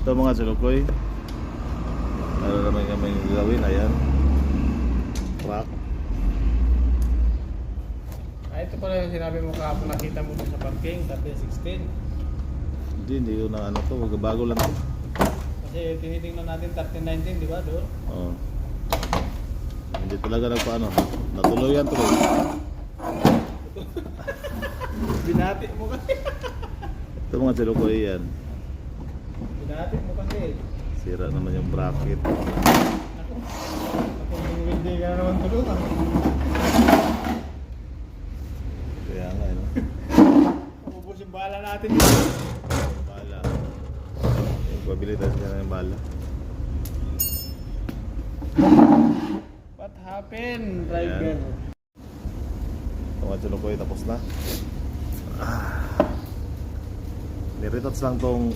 Ito mga Chulukoy, ano naman kami gagawin, ayan, crack. Ito pala yung sinabi mo kahapon, nakita mo dun sa parking, 1316. Hindi ko na ano to, bago lang to. Kasi tinitingnan natin 1319, di ba doon? Oo. Hindi talaga nagpaano, natuloy yan tuloy. Binati mo kasi. Ito mga Chulukoy, yan. Binati mo kasi. Sira naman yung bracket. Ako, hindi ka naman tulungan. Kaya nga, ano. Mabubos yung bala natin. Bala. Yung pabilitas niya na yung bala. What happened, driver? Ayan. Ito mga Chulukoy, tapos na. Niretots lang tong